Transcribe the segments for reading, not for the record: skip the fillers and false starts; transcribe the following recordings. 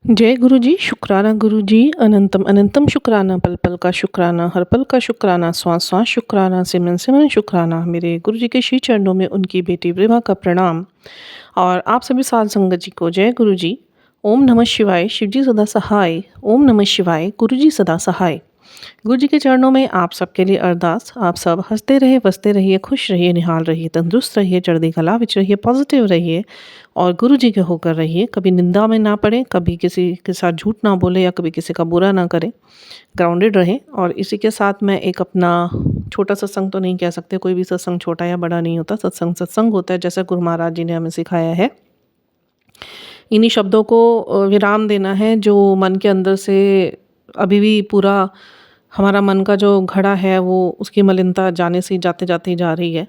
जय गुरु जी, शुक्राना गुरु जी, अनंतम अनंतम शुक्राना, पल पल का शुक्राना, हर पल का शुक्राना, श्वास श्वास शुक्राना, सिमरन सिमरन शुक्राना। मेरे गुरु जी के श्री चरणों में उनकी बेटी विभा का प्रणाम। और आप सभी साध संगत जी को जय गुरु जी। ओम नमः शिवाय, शिव जी सदा सहाय। ओम नमः शिवाय, गुरु जी सदा सहाय। गुरु जी के चरणों में आप सबके लिए अरदास। आप सब हंसते रहिए, बसते रहिए, खुश रहिए, निहाल रहिए, तंदुरुस्त रहिए, चढ़ती कला विच रहिए, पॉजिटिव रहिए और गुरु जी के होकर रहिए। कभी निंदा में ना पड़े, कभी किसी के साथ झूठ ना बोले या कभी किसी का बुरा ना करें, ग्राउंडेड रहें। और इसी के साथ मैं एक अपना छोटा सत्संग तो नहीं कह सकते, कोई भी सत्संग छोटा या बड़ा नहीं होता, सत्संग सत्संग होता है, जैसा गुरु महाराज जी ने हमें सिखाया है। इन्हीं शब्दों को विराम देना है जो मन के अंदर से अभी भी पूरा हमारा मन का जो घड़ा है वो उसकी मलिनता जाने से जाते जाते ही जा रही है।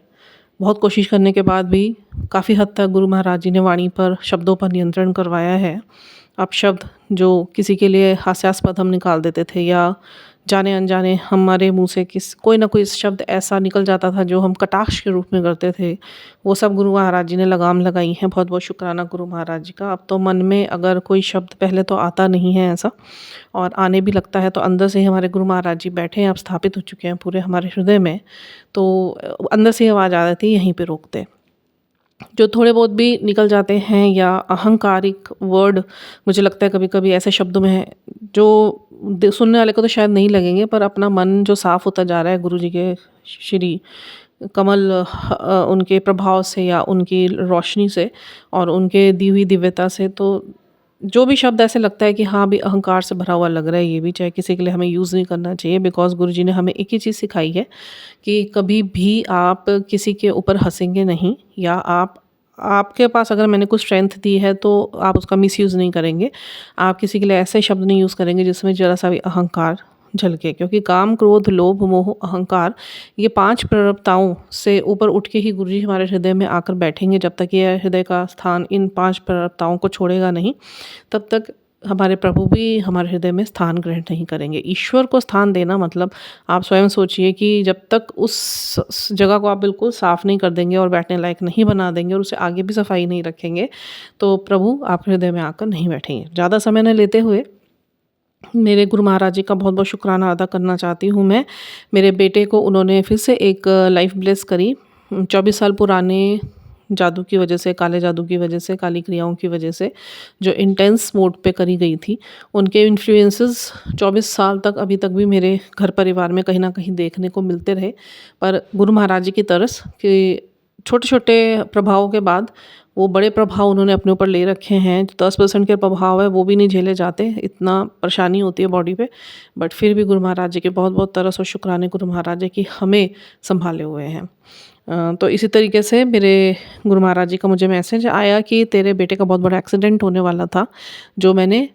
बहुत कोशिश करने के बाद भी काफ़ी हद तक गुरु महाराज जी ने वाणी पर, शब्दों पर नियंत्रण करवाया है। अब शब्द जो किसी के लिए हास्यास्पद हम निकाल देते थे या जाने अनजाने हमारे मुंह से कोई ना कोई शब्द ऐसा निकल जाता था जो हम कटाक्ष के रूप में करते थे, वो सब गुरु महाराज जी ने लगाम लगाई है। बहुत बहुत शुक्राना गुरु महाराज जी का। अब तो मन में अगर कोई शब्द, पहले तो आता नहीं है ऐसा, और आने भी लगता है तो अंदर से ही हमारे गुरु महाराज जी बैठे हैं, अब स्थापित हो चुके हैं पूरे हमारे हृदय में, तो अंदर से आवाज़ आ जाती है, यहीं पे रोकते। जो थोड़े बहुत भी निकल जाते हैं या अहंकारिक वर्ड, मुझे लगता है कभी कभी ऐसे शब्दों में है जो सुनने वाले को तो शायद नहीं लगेंगे, पर अपना मन जो साफ होता जा रहा है गुरु जी के श्री कमल उनके प्रभाव से या उनकी रोशनी से और उनके दी हुई दिव्यता से, तो जो भी शब्द ऐसे लगता है कि हाँ भी अहंकार से भरा हुआ लग रहा है, ये भी चाहे किसी के लिए हमें यूज़ नहीं करना चाहिए। बिकॉज गुरु जी ने हमें एक ही चीज़ सिखाई है कि कभी भी आप किसी के ऊपर हंसेंगे नहीं, या आपके पास अगर मैंने कुछ स्ट्रेंथ दी है तो आप उसका मिसयूज़ नहीं करेंगे। आप किसी के लिए ऐसे शब्द नहीं यूज़ करेंगे जिसमें ज़रा सा भी अहंकार झलके, क्योंकि काम, क्रोध, लोभ, मोह, अहंकार, ये 5 प्रवृत्ताओं से ऊपर उठ के ही गुरु जी हमारे हृदय में आकर बैठेंगे। जब तक ये हृदय का स्थान इन 5 प्रवृत्ताओं को छोड़ेगा नहीं, तब तक हमारे प्रभु भी हमारे हृदय में स्थान ग्रहण नहीं करेंगे। ईश्वर को स्थान देना मतलब आप स्वयं सोचिए कि जब तक उस जगह को आप बिल्कुल साफ़ नहीं कर देंगे और बैठने लायक नहीं बना देंगे और उसे आगे भी सफाई नहीं रखेंगे, तो प्रभु आप हृदय में आकर नहीं बैठेंगे। ज़्यादा समय न लेते हुए मेरे गुरु महाराज जी का बहुत बहुत शुक्राना अदा करना चाहती हूँ मैं। मेरे बेटे को उन्होंने फिर से एक लाइफ ब्लेस करी। 24 साल पुराने जादू की वजह से, काले जादू की वजह से, काली क्रियाओं की वजह से जो इंटेंस मोड पे करी गई थी, उनके इन्फ्लुएंसेस 24 साल तक अभी तक भी मेरे घर परिवार में कहीं ना कहीं देखने को मिलते रहे। पर गुरु महाराज जी की तरस कि छोटे छोटे प्रभावों के बाद वो बड़े प्रभाव उन्होंने अपने ऊपर ले रखे हैं। 10% के प्रभाव है वो भी नहीं झेले जाते, इतना परेशानी होती है बॉडी पे, बट फिर भी गुरु महाराज जी के बहुत बहुत तरस और शुक्राने गुरु महाराज जी की हमें संभाले हुए हैं। तो इसी तरीके से मेरे गुरु महाराज जी का मुझे मैसेज आया कि तेरे बेटे का बहुत बड़ा एक्सीडेंट होने वाला था, जो मैंने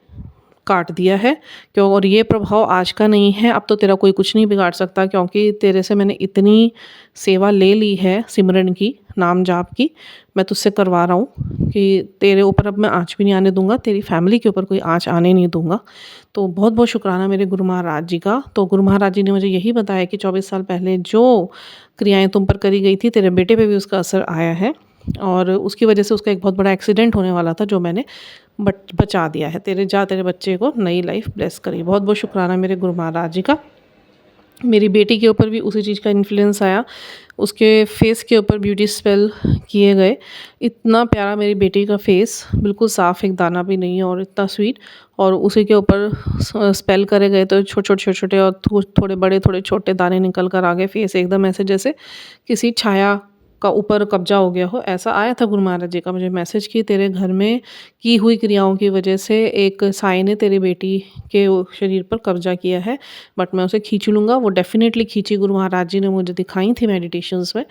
काट दिया है। क्यों? और ये प्रभाव आज का नहीं है, अब तो तेरा कोई कुछ नहीं बिगाड़ सकता, क्योंकि तेरे से मैंने इतनी सेवा ले ली है सिमरन की, नाम जाप की, मैं तुझसे करवा रहा हूँ कि तेरे ऊपर अब मैं आँच भी नहीं आने दूंगा, तेरी फैमिली के ऊपर कोई आँच आने नहीं दूंगा। तो बहुत बहुत शुक्राना मेरे गुरु महाराज जी का। तो गुरु महाराज जी ने मुझे यही बताया कि 24 साल पहले जो क्रियाएं तुम पर करी गई थी, तेरे बेटे पे भी उसका असर आया है और उसकी वजह से उसका एक बहुत बड़ा एक्सीडेंट होने वाला था, जो मैंने बचा दिया है। तेरे बच्चे को नई लाइफ ब्लेस करी। बहुत बहुत शुक्राना मेरे गुरु महाराज जी का। मेरी बेटी के ऊपर भी उसी चीज़ का इन्फ्लुएंस आया, उसके फेस के ऊपर ब्यूटी स्पेल किए गए। इतना प्यारा मेरी बेटी का फेस, बिल्कुल साफ़, एक दाना भी नहीं है और इतना स्वीट, और उसी के ऊपर स्पेल करे गए तो छोटे छोटे और थोड़े बड़े थोड़े छोटे दाने निकल कर आ गए। फेस एकदम ऐसे जैसे किसी छाया का ऊपर कब्जा हो गया हो, ऐसा आया था गुरु महाराज जी का मुझे मैसेज कि तेरे घर में की हुई क्रियाओं की वजह से एक साई ने तेरी बेटी के शरीर पर कब्जा किया है, बट मैं उसे खींच लूँगा। वो डेफिनेटली खींची, गुरु महाराज जी ने मुझे दिखाई थी मेडिटेशंस में।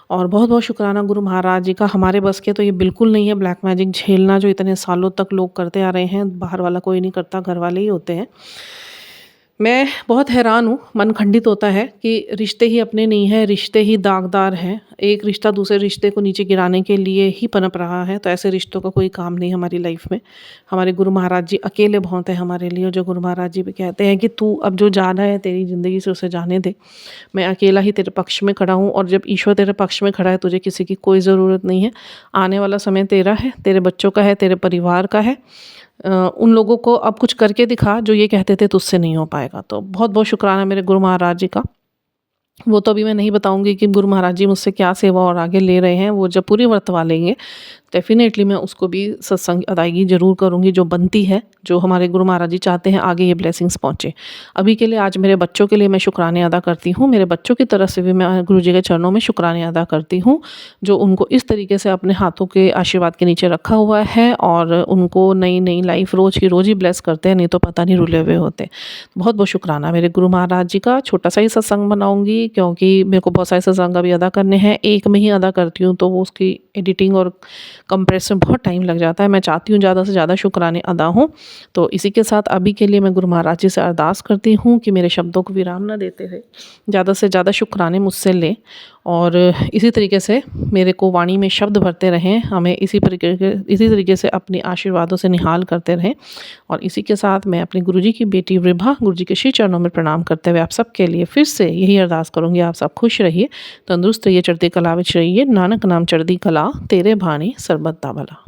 और बहुत बहुत शुक्राना गुरु महाराज जी का। हमारे बस के तो ये बिल्कुल नहीं है ब्लैक मैजिक झेलना, जो इतने सालों तक लोग करते आ रहे हैं। बाहर वाला कोई नहीं करता, घर वाले ही होते हैं। मैं बहुत हैरान हूँ, मन खंडित होता है कि रिश्ते ही अपने नहीं हैं, रिश्ते ही दागदार हैं। एक रिश्ता दूसरे रिश्ते को नीचे गिराने के लिए ही पनप रहा है, तो ऐसे रिश्तों का कोई काम नहीं हमारी लाइफ में। हमारे गुरु महाराज जी अकेले बहुत हैं हमारे लिए। जो गुरु महाराज जी भी कहते हैं कि तू अब जो जाना है तेरी ज़िंदगी से उसे जाने दे, मैं अकेला ही तेरे पक्ष में खड़ा हूँ। और जब ईश्वर तेरे पक्ष में खड़ा है, तुझे किसी की कोई ज़रूरत नहीं है। आने वाला समय तेरा है, तेरे बच्चों का है, तेरे परिवार का है। उन लोगों को अब कुछ करके दिखा जो ये कहते थे तुझसे नहीं हो पाएगा। तो बहुत-बहुत शुक्राना मेरे गुरु महाराज जी का। वो तो अभी मैं नहीं बताऊँगी कि गुरु महाराज जी मुझसे क्या सेवा और आगे ले रहे हैं, वो जब पूरी वर्तवा लेंगे, डेफ़िनेटली मैं उसको भी सत्संग अदायगी ज़रूर करूँगी जो बनती है, जो हमारे गुरु महाराज जी चाहते हैं आगे ये ब्लेसिंग्स पहुँचे। अभी के लिए आज मेरे बच्चों के लिए मैं शुक्राने अदा करती हूँ, मेरे बच्चों की तरफ से भी मैं गुरु जी के चरणों में शुक्राने अदा करती हूँ, जो उनको इस तरीके से अपने हाथों के आशीर्वाद के नीचे रखा हुआ है और उनको नई-नई लाइफ़ रोज़ की रोज़ ही ब्लेस करते हैं, नहीं तो पता नहीं रुले हुए होते। बहुत-बहुत शुक्राना मेरे गुरु महाराज जी का। छोटा-सा ही सत्संग बनाऊँगी क्योंकि मेरे को बहुत सारे सत्संग अभी अदा करने हैं। एक में ही अदा करती हूँ तो वो उसकी एडिटिंग और कंप्रेस में बहुत टाइम लग जाता है। मैं चाहती हूँ ज़्यादा से ज़्यादा शुक्राने अदा हों। तो इसी के साथ अभी के लिए मैं गुरु महाराज जी से अरदास करती हूँ कि मेरे शब्दों को विराम ना देते हुए ज़्यादा से ज़्यादा शुक्राने मुझसे लें और इसी तरीके से मेरे को वाणी में शब्द भरते रहें। हमें इसी तरीके से अपनी आशीर्वादों से निहाल करते रहें। और इसी के साथ मैं अपने गुरुजी की बेटी विभा गुरुजी के श्री चरणों में प्रणाम करते हुए आप सबके लिए फिर से यही अरदास करूँगी, आप सब खुश रहिए, तंदुरुस्त रहिए, चढ़ती कला विच रहिए, नानक नाम चढ़ती कला तेरे भानी सरबत दा भला।